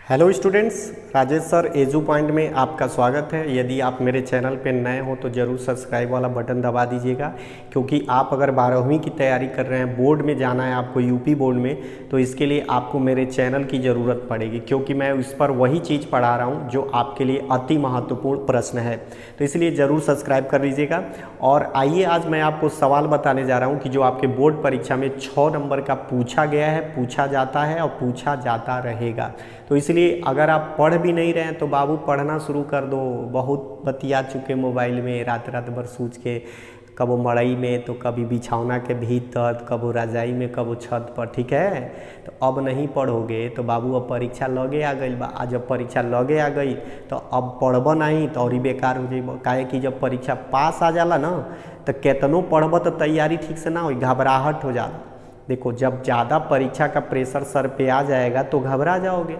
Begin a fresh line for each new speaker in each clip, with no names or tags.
Hello students, Rajesh sir edu point में आपका स्वागत है। यदि आप मेरे चैनल पर नए हो तो ज़रूर सब्सक्राइब वाला बटन दबा दीजिएगा, क्योंकि आप अगर 12वीं की तैयारी कर रहे हैं, बोर्ड में जाना है आपको यूपी बोर्ड में, तो इसके लिए आपको मेरे चैनल की ज़रूरत पड़ेगी, क्योंकि मैं उस पर वही चीज़ पढ़ा रहा हूँ जो आपके लिए अति महत्वपूर्ण प्रश्न है। तो इसलिए ज़रूर सब्सक्राइब कर लीजिएगा। और आइए आज मैं आपको सवाल बताने जा रहा हूँ कि जो आपके बोर्ड परीक्षा में 6 नंबर का पूछा गया है, पूछा जाता है और पूछा जाता रहेगा। तो इसलिए अगर आप पढ़ भी नहीं रहे हैं तो बाबू पढ़ना शुरू कर दो। बहुत बतिया चुके मोबाइल में, रात रात भर सूझ के, कबो मड़ई में तो कभी बिछौना के भीतर, कबो रजाई में, कबो छत पर, ठीक है। तो अब नहीं पढ़ोगे तो बाबू अब परीक्षा लगे आ गई बा। आज जब परीक्षा लगे आ गई तो अब पढ़ब नहीं तो और ही बेकार हो जाए। काहे कि जब परीक्षा पास आ जाला ना तो केतनो पढ़ब तो तैयारी ठीक से ना हो, घबराहट हो जाला। देखो, जब ज़्यादा परीक्षा का प्रेशर सर पे आ जाएगा तो घबरा जाओगे,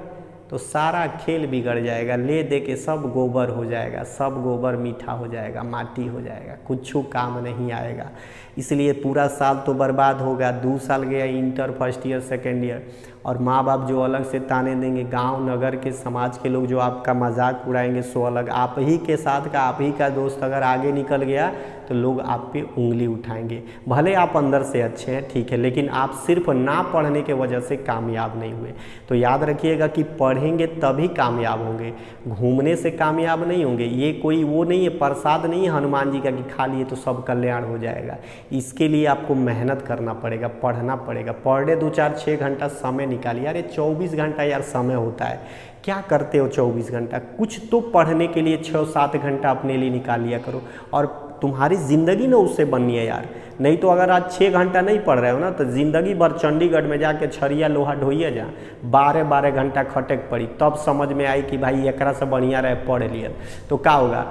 तो सारा खेल बिगड़ जाएगा। ले दे के सब गोबर हो जाएगा, सब गोबर मीठा हो जाएगा, माटी हो जाएगा, कुछ काम नहीं आएगा। इसलिए पूरा साल तो बर्बाद होगा। 2 साल गया inter first year second year, और माँ बाप जो अलग से ताने देंगे, गांव नगर के समाज के लोग जो आपका मजाक उड़ाएंगे सो अलग। आप ही के साथ का आप ही का दोस्त अगर आगे निकल गया तो लोग आप पे उंगली उठाएंगे। भले आप अंदर से अच्छे हैं, ठीक है, लेकिन आप सिर्फ ना पढ़ने के वजह से कामयाब नहीं हुए। तो याद रखिएगा कि पढ़ेंगे तभी कामयाब होंगे, घूमने से कामयाब नहीं होंगे। ये कोई वो नहीं है, प्रसाद नहीं है हनुमान जी का कि खा लिए तो सब कल्याण हो जाएगा। इसके लिए आपको मेहनत करना पड़ेगा, पढ़ना पड़ेगा। पढ़ने 2-4-6 घंटा समय निकालिए। अरे 24 घंटा यार समय होता है, क्या करते हो 24 घंटा? कुछ तो पढ़ने के लिए 6-7 घंटा अपने लिए निकाल लिया करो, और तुम्हारी ज़िंदगी ना उससे बननी है यार। नहीं तो अगर आज 6 घंटा नहीं पढ़ रहे हो ना तो ज़िंदगी भर चंडीगढ़ में जाके छड़िया लोहा ढोइए जा, 12-12 घंटा खटक पड़ी, तब समझ में आई कि भाई एकरा से बढ़िया रहे पढ़ लिया। तो क्या होगा?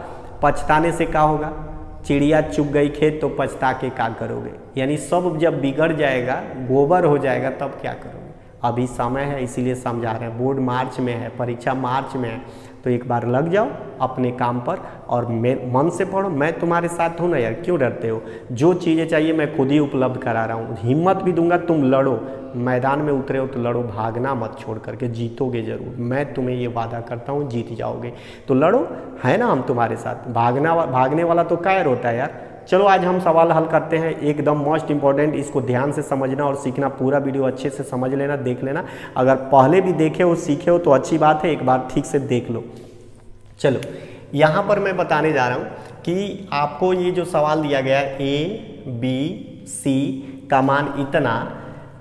पछताने से क्या होगा? चिड़िया चुग गई खेत तो पछता के क्या करोगे? यानी सब जब बिगड़ जाएगा, गोबर हो जाएगा, तब क्या करोगे? अभी समय है, इसीलिए समझा रहे हैं। बोर्ड मार्च में है, परीक्षा मार्च में है, तो एक बार लग जाओ अपने काम पर और मन से पढ़ो। मैं तुम्हारे साथ हूँ ना यार, क्यों डरते हो? जो चीज़ें चाहिए मैं खुद ही उपलब्ध करा रहा हूँ। हिम्मत भी दूंगा, तुम लड़ो, मैदान में उतरे हो तो लड़ो, भागना मत छोड़ करके, जीतोगे ज़रूर। मैं तुम्हें ये वादा करता हूँ, जीत जाओगे। तो लड़ो, है ना हम तुम्हारे साथ। भागने वाला तो कायर होता है यार। चलो आज हम सवाल हल करते हैं, एकदम मोस्ट इंपॉर्टेंट। इसको ध्यान से समझना और सीखना, पूरा वीडियो अच्छे से समझ लेना, देख लेना। अगर पहले भी देखे हो, सीखे हो तो अच्छी बात है, एक बार ठीक से देख लो। चलो, यहाँ पर मैं बताने जा रहा हूँ कि आपको ये जो सवाल दिया गया है ABC का मान इतना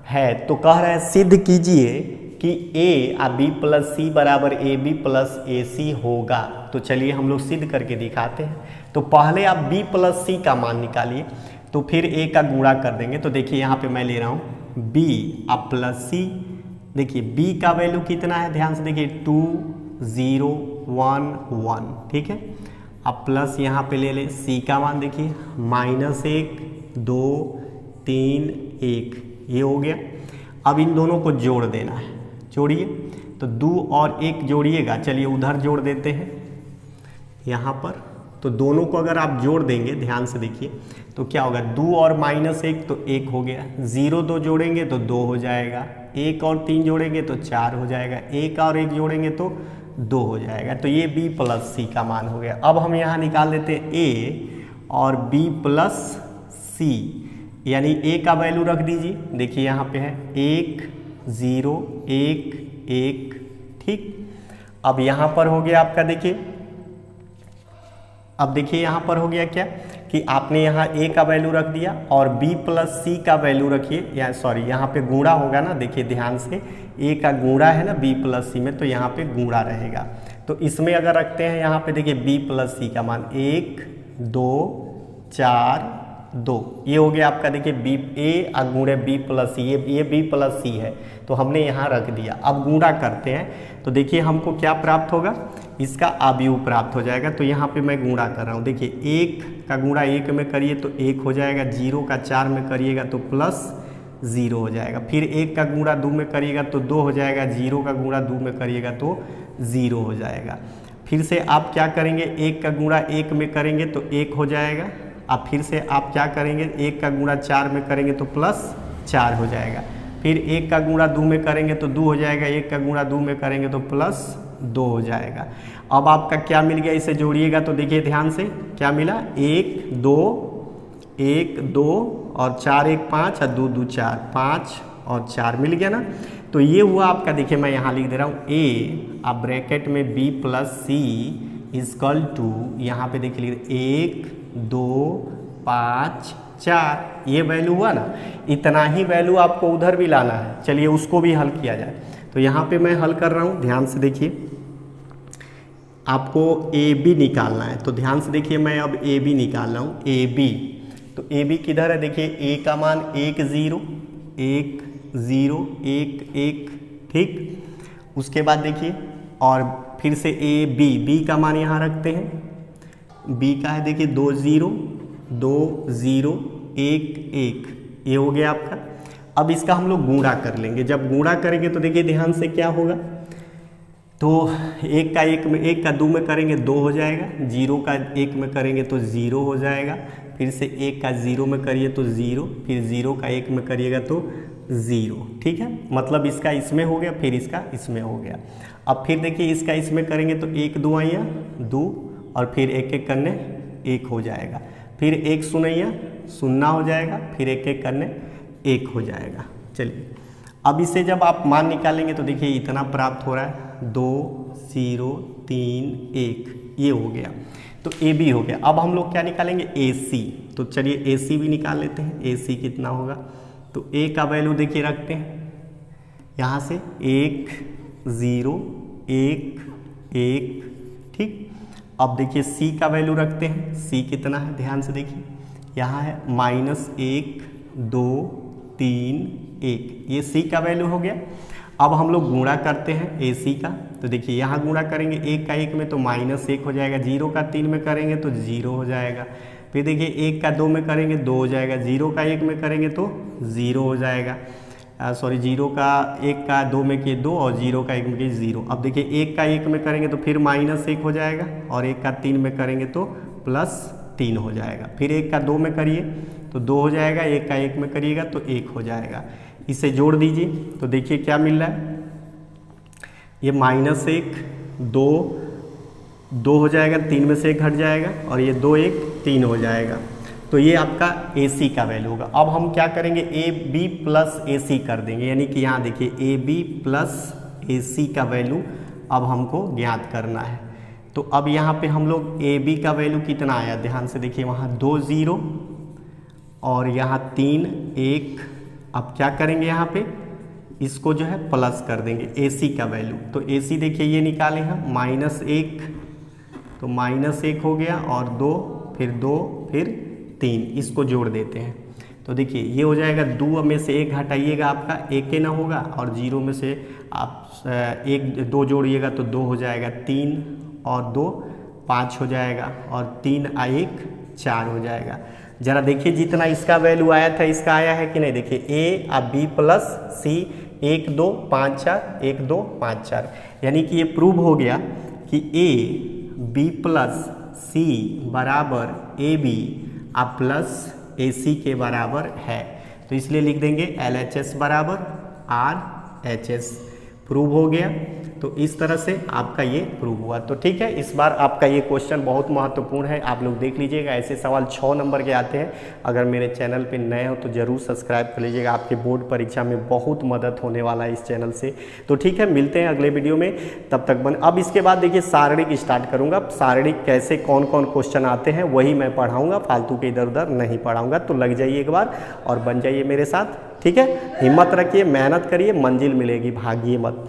है, तो कह रहा है सिद्ध कीजिए कि A और B + C बराबर AB + AC होगा। तो चलिए हम लोग सिद्ध करके दिखाते हैं। तो पहले आप B + C का मान निकालिए, तो फिर A का गुणा कर देंगे। तो देखिए यहाँ पे मैं ले रहा हूँ B और +C। देखिए B का वैल्यू कितना है, ध्यान से देखिए 2 0 1 1, ठीक है। अब प्लस यहाँ पे ले ले C का मान, देखिए -1 2 3 1, ये हो गया। अब इन दोनों को जोड़ देना है, जोड़िए। तो 2 और 1 जोड़िएगा, चलिए उधर जोड़ देते हैं यहाँ पर। तो दोनों को अगर आप जोड़ देंगे, ध्यान से देखिए, तो क्या होगा? 2 और -1 तो 1 हो गया, 0 2 जोड़ेंगे तो 2 हो जाएगा, 1 और 3 जोड़ेंगे तो 4 हो जाएगा, 1 और 1 जोड़ेंगे तो 2 हो जाएगा। तो ये B + C का मान हो गया। अब हम यहाँ निकाल देते हैं A और B + C, यानी A का वैल्यू रख दीजिए। देखिए यहाँ पे है 1 0 1 1, ठीक। अब यहाँ पर हो गया आपका, देखिए, अब देखिए यहाँ पर हो गया क्या कि आपने यहाँ A का वैल्यू रख दिया और B + C का वैल्यू रखिए, या सॉरी यहाँ पे गुणा होगा ना, देखिए ध्यान से, A का गुणा है ना B + C में, तो यहाँ पे गुणा रहेगा। तो इसमें अगर रखते हैं यहाँ पे, देखिए B + C का मान 1 2 4 2, ये हो गया आपका। देखिए A और गुणे B + C, ये B + C है, तो हमने यहाँ रख दिया। अब गुणा करते हैं, तो देखिए हमको क्या प्राप्त होगा? इसका अवयव प्राप्त हो जाएगा। तो यहाँ पे मैं गुणा कर रहा हूँ, देखिए 1 का गुणा 1 में करिए तो 1 हो जाएगा, 0 का 4 में करिएगा तो +0 हो जाएगा, फिर 1 का गुणा 2 में करिएगा तो 2 हो जाएगा, 0 का गुणा 2 में करिएगा तो 0 हो जाएगा। फिर से आप क्या करेंगे? 1 का गुणा 1 में करेंगे तो 1 हो जाएगा। अब फिर से आप क्या करेंगे? 1 का गुणा 4 में करेंगे तो +4 हो जाएगा। फिर 1 का गुणा 2 में करेंगे तो 2 हो जाएगा, 1 का गुणा 2 में करेंगे तो प्लस 2 हो जाएगा। अब आपका क्या मिल गया, इसे जोड़िएगा तो देखिए ध्यान से क्या मिला, 1 2 1 2 और 4 1 5 और 2 2 4, 5 और 4 मिल गया ना। तो ये हुआ आपका, देखिए मैं यहाँ लिख दे रहा हूँ a, अब ब्रैकेट में b plus C equal to, यहाँ पे देखिए 1 2 5 4, ये वैल्यू हुआ ना। इतना ही वैल्यू आपको उधर भी लाना है, चलिए उसको भी हल किया जाए। तो यहाँ पे मैं हल कर रहा हूँ, ध्यान से देखिए, आपको ए बी निकालना है। तो ध्यान से देखिए, मैं अब ए बी निकाल रहा हूँ, ए बी। तो ए बी किधर है, देखिए ए का मान 1 0 1 0 1 1, ठीक। उसके बाद देखिए और फिर से ए बी, बी का मान यहाँ रखते हैं, बी का है देखिए 2 0 2 0 1 1, ये हो गया आपका। अब इसका हम लोग गुणा कर लेंगे, जब गुणा करेंगे तो देखिए ध्यान से क्या होगा, तो 1 का 1 में 1 का 2 में करेंगे 2 हो जाएगा, 0 का 1 में करेंगे तो 0 हो जाएगा, फिर से 1 का 0 में करिए तो 0, फिर 0 का 1 में करिएगा तो 0, ठीक है। मतलब इसका इसमें हो गया, फिर इसका इसमें हो गया। अब फिर देखिए इसका इसमें करेंगे तो 1 2 2 और फिर 1 1 करने 1 हो जाएगा, फिर 1 0 0 हो जाएगा, फिर 1 1 करने 1 हो जाएगा। चलिए अब इसे जब आप मान निकालेंगे तो देखिए इतना प्राप्त हो रहा है, 2 0 3 1, ये हो गया। तो ए बी हो गया। अब हम लोग क्या निकालेंगे, ए सी। तो चलिए ए सी भी निकाल लेते हैं, ए सी कितना होगा। तो ए का वैल्यू देखिए रखते हैं यहाँ से 1 0 1 1, ठीक। अब देखिए सी का वैल्यू रखते हैं, सी कितना है, ध्यान से देखिए यहाँ है -1 2 3 1, ये सी का वैल्यू हो गया। अब हम लोग गुणा करते हैं ए सी का, तो देखिए यहाँ गुणा करेंगे 1 का 1 में तो -1 हो जाएगा, 0 का 3 में करेंगे तो 0 हो जाएगा, फिर देखिए 1 का 2 में करेंगे 2 हो जाएगा, 0 का 1 में करेंगे तो 0 हो जाएगा, 0 का 1 का 2 में किए 2 और 0 का 1 में किए 0। अब देखिए 1 का 1 में करेंगे तो फिर -1 हो जाएगा, और 1 का 3 में करेंगे तो +3 हो जाएगा, फिर 1 का 2 में करिए तो 2 हो जाएगा, 1 का 1 में करिएगा तो 1 हो जाएगा। इसे जोड़ दीजिए तो देखिए क्या मिल रहा है, ये -1 2 2 हो जाएगा, 3 में से 1 घट जाएगा, और ये 2 1 3 हो जाएगा। तो ये आपका ए सी का वैल्यू होगा। अब हम क्या करेंगे, ए बी प्लस ए सी कर देंगे, यानी कि यहाँ देखिए ए बी प्लस ए सी का वैल्यू अब हमको ज्ञात करना है। तो अब यहाँ पे हम लोग ए बी का वैल्यू कितना आया, ध्यान से देखिए, वहाँ 2 0 और यहाँ 3 1। अब क्या करेंगे, यहाँ पे इसको जो है प्लस कर देंगे ए सी का वैल्यू। तो ए सी देखिए ये निकाले हैं -1, तो -1 हो गया, और 2 फिर 2 फिर 3, इसको जोड़ देते हैं। तो देखिए ये हो जाएगा, 2 में से 1 घटाइएगा आपका 1 ना होगा, और 0 में से आप 1 2 जोड़िएगा तो 2 हो जाएगा, 3 और 2 5 हो जाएगा, और 3 1 4 हो जाएगा। जरा देखिए जितना इसका वैल्यू आया था इसका आया है कि नहीं, देखिए ए और बी प्लस सी 1 2 5 4 1 2 5 4, यानी कि ये प्रूव हो गया कि ए बी प्लस सी बराबर ए बी और प्लस ए सी के बराबर है। तो इसलिए लिख देंगे LHS बराबर RHS, प्रूव हो गया। तो इस तरह से आपका ये प्रूव हुआ। तो ठीक है, इस बार आपका ये क्वेश्चन बहुत महत्वपूर्ण है, आप लोग देख लीजिएगा। ऐसे सवाल 6 नंबर के आते हैं। अगर मेरे चैनल पे नए हो तो ज़रूर सब्सक्राइब कर लीजिएगा, आपके बोर्ड परीक्षा में बहुत मदद होने वाला है इस चैनल से। तो ठीक है, मिलते हैं अगले वीडियो में, तब तक अब इसके बाद देखिए सारणिक स्टार्ट करूँगा। सारणिक कैसे कौन कौन क्वेश्चन आते हैं वही मैं पढ़ाऊँगा, फालतू के इधर उधर नहीं पढ़ाऊँगा। तो लग जाइए एक बार और बन जाइए मेरे साथ, ठीक है। हिम्मत रखिए, मेहनत करिए, मंजिल मिलेगी, भागिए मत।